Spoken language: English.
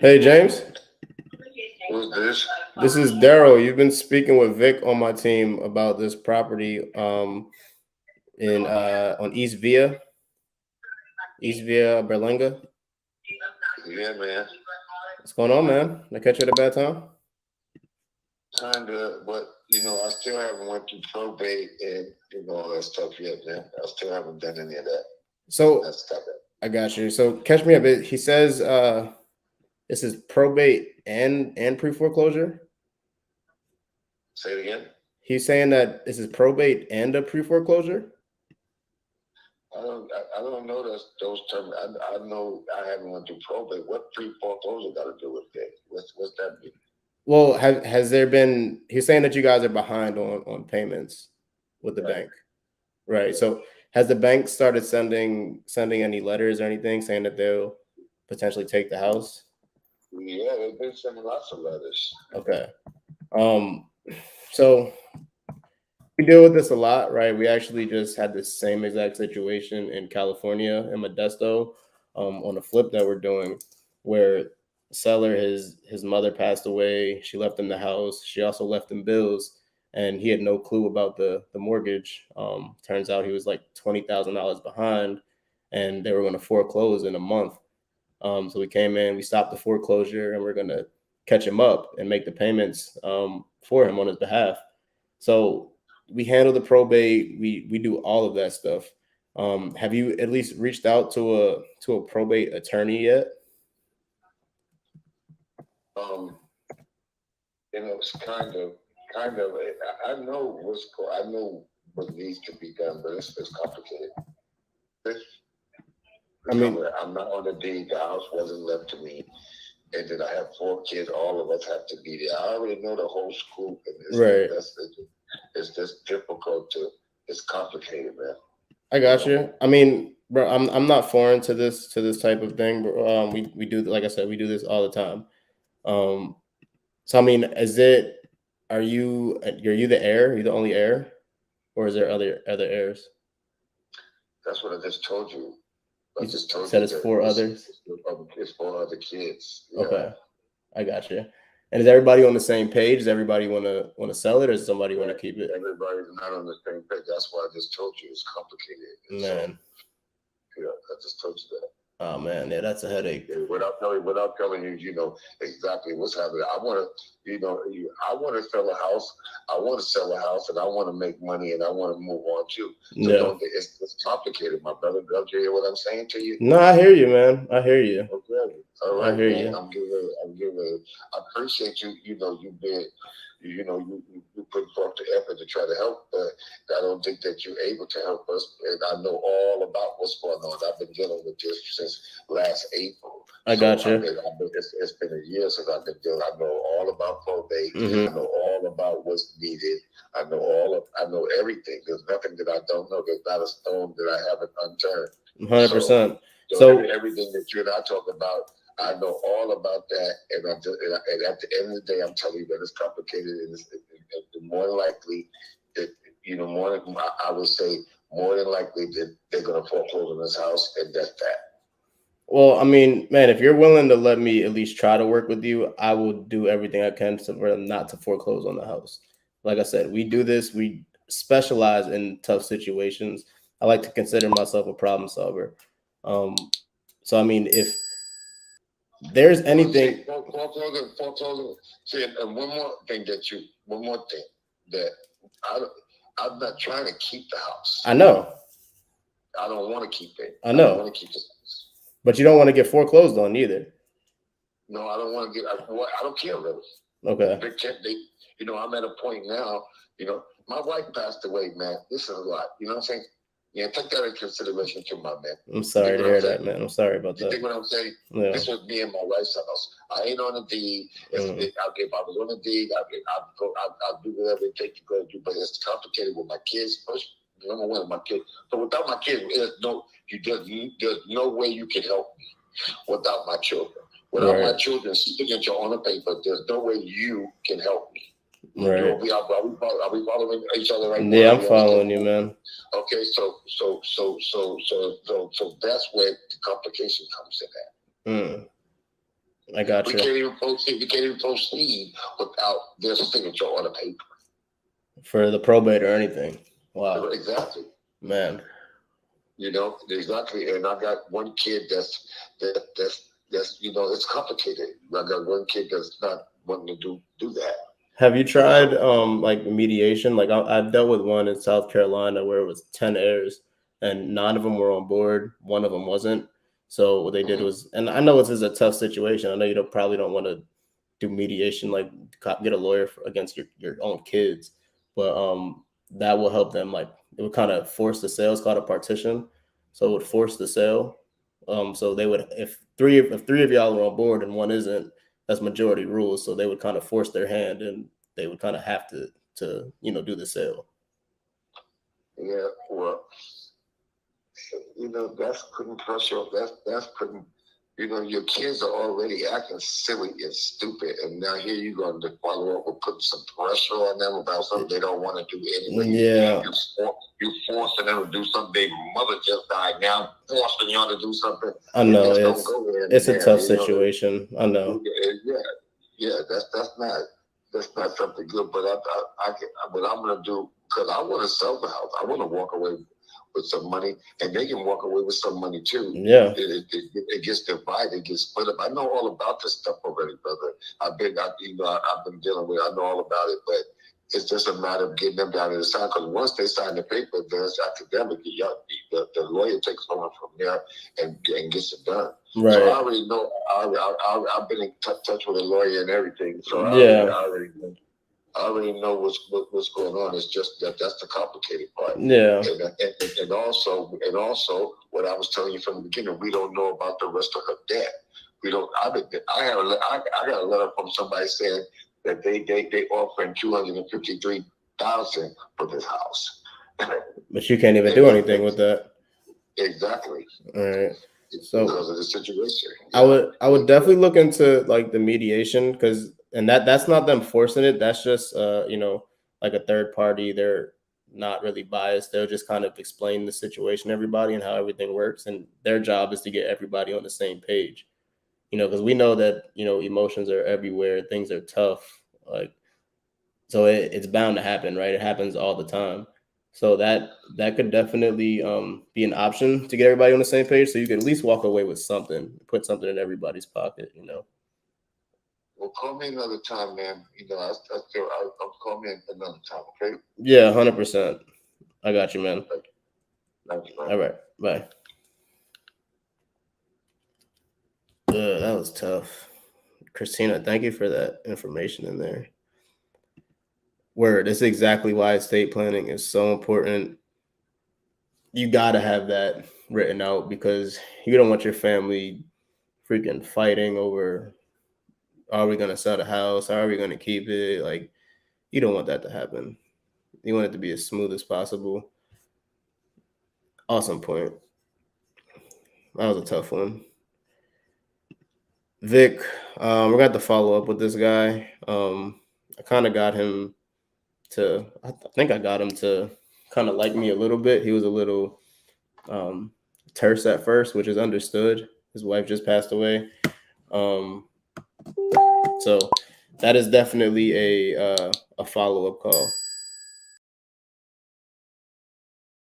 Hey, James. Who's this? This is Daryl. You've been speaking with Vic on my team about this property in on East Via Berlinga. Yeah, man. What's going on, man? Did I catch you at a bad time? Kinda, but I still haven't went through probate and all that stuff yet, man. I still haven't done any of that. So That's stuff. I got you. So catch me a bit. He says this is probate and pre foreclosure. Say it again. He's saying that this is probate and a pre foreclosure. I don't know those terms. I know I haven't went through probate. What pre foreclosure got to do with it? What's that mean? Well, has there been? He's saying that you guys are behind on payments with the Right. bank, right? Right. So has the bank started sending any letters or anything saying that they'll potentially take the house? Yeah, they've been sending lots of letters. Okay. Um. So we deal with this a lot, right? We actually just had the same exact situation in California in Modesto, on a flip that we're doing, where seller his mother passed away. She left him the house. She also left him bills, and he had no clue about the mortgage. Turns out he was like $20,000 behind, and they were going to foreclose in a month. So we came in, we stopped the foreclosure, and we're going to catch him up and make the payments for him on his behalf. So we handle the probate. We do all of that stuff. Have you at least reached out to a probate attorney yet? Um, it's kind of. I know I know what needs to be done, but it's complicated. This, I mean, I'm not on the deed. The house wasn't left to me, and then I have 4 kids. All of us have to be there. I already know the whole scoop, and right. it's just difficult to. It's complicated, man. I You got know. you. I mean, bro, I'm not foreign to this type of thing. But, we do, like I said, we do this all the time. Um, so I mean, are you the heir? Are you the only heir, or is there other heirs? That's what I just told you. I You just told said you it's that four others. it's 4 other kids. Yeah. Okay, I got you. And is everybody on the same page? Does everybody want to sell it, or does somebody want to keep it? Everybody's not on the same page. That's why I just told you it's complicated. And so, Man, yeah, I just told you that. oh man, yeah, that's a headache. Yeah, without telling you, exactly what's happening. I want to, I want to sell a house. I want to sell a house, and I want to make money, and I want to move on too. So Yeah. don't. It's complicated, my brother. Don't you hear what I'm saying to you? No, I hear you, man. I hear you. Okay. All I right, hear man. you. I'm giving. I appreciate you. You being. You put forth the effort to try to help, but I don't think that you're able to help us. And I know all about what's going on. I've been dealing with this since last April. I got you. It's been a year since I've been dealing. I know all about probate. Mm-hmm. I know all about what's needed. I know everything. There's nothing that I don't know. There's not a stone that I haven't unturned. 100%. So everything that you and I talk about, I know all about that, and at the end of the day, I'm telling you that it's complicated, and more than likely, that I would say more than likely that they're going to foreclose on this house, and that's that. Well, I mean, man, if you're willing to let me at least try to work with you, I will do everything I can for them not to foreclose on the house. Like I said, we do this. We specialize in tough situations. I like to consider myself a problem solver. Um, so I mean, if there's anything, Foreclosure. See, and one more thing that I, I'm not trying to keep the house. I know, I don't want to keep it. I I don't know, want to keep the house. but you don't want to get foreclosed on either. No, I don't want to get. I don't care really. Okay. I'm at a point now. My wife passed away, man. This is a lot. You know what I'm saying? Yeah, take that into consideration too, my man. I'm sorry to hear that, man. I'm sorry about You that. think what I'm saying? Yeah. This was me and my wife's house. I ain't on the deed. If I was on the deed, I'd do whatever it takes to go do. But it's complicated with my kids. First, number one, my kids. So without my kids, there's no way you can help me without my children. Without my children's signature on the paper, there's no way you can help me. Right. Are we following each other right now? Yeah, I'm following you, man. Okay, so that's where the complication comes in at. I got you. We can't even proceed without their signature on the paper for the probate or anything. Wow. Exactly. Man. Exactly. And I got one kid that's it's complicated. I got one kid that's not wanting to do that. Have you tried like mediation? Like I've dealt with one in South Carolina where it was 10 heirs and 9 of them were on board, 1 of them wasn't. So what they did was, and I know this is a tough situation. I know you probably don't want to do mediation, like get a lawyer against your own kids, but that will help them. Like it would kind of force the sale. It's called a partition, so it would force the sale. So they would, if three of y'all are on board and 1 isn't, that's majority rules. So they would kind of force their hand and they would kind of have to do the sale. Yeah, well, that's putting pressure. That's putting. Your kids are already acting silly and stupid, and now here you're going to follow up with putting some pressure on them about something they don't want to do anyway. Yeah, you forcing them to do something. Their mother just died. Now forcing y'all to do something. I know it's a tough situation. I know. Yeah, that's not something good. But what I'm gonna do, because I want to sell the house. I want to walk away with some money, and they can walk away with some money too. Yeah, it gets divided, it gets split up. I know all about this stuff already, brother. I've been dealing with it. I know all about it, but it's just a matter of getting them down to the side. Because once they sign the paper, then it's academic. The lawyer takes over from there and gets it done. right. So I already know. I've been in touch with a lawyer and everything. So I already know what's going on. It's just that's the complicated part. Yeah. And also what I was telling you from the beginning, we don't know about the rest of her debt. We don't. I got a letter from somebody saying that they offering $253,000 for this house. But you can't even do anything with that. Exactly. All right. So because of the situation, I would definitely look into like the mediation, because that's not them forcing it. That's just like a third party. They're not really biased. They'll just kind of explain the situation to everybody and how everything works, and their job is to get everybody on the same page. Because we know that emotions are everywhere. Things are tough. Like, so it's bound to happen, right? It happens all the time. So that could definitely be an option to get everybody on the same page. So you could at least walk away with something, put something in everybody's pocket. Well, call me another time, man. I'll call me another time, okay? Yeah, 100%. I got you, man. Thank you, man. All right, bye. That was tough. Christina, thank you for that information in there. Word. That's exactly why estate planning is so important. You got to have that written out, because you don't want your family freaking fighting over, are we going to sell the house? How are we going to keep it? Like, you don't want that to happen. You want it to be as smooth as possible. Awesome point. That was a tough one. Vic, we're going to have to follow up with this guy. I kind of got him to, I think I got him to kind of like me a little bit. He was a little terse at first, which is understood. His wife just passed away. So that is definitely a follow-up call.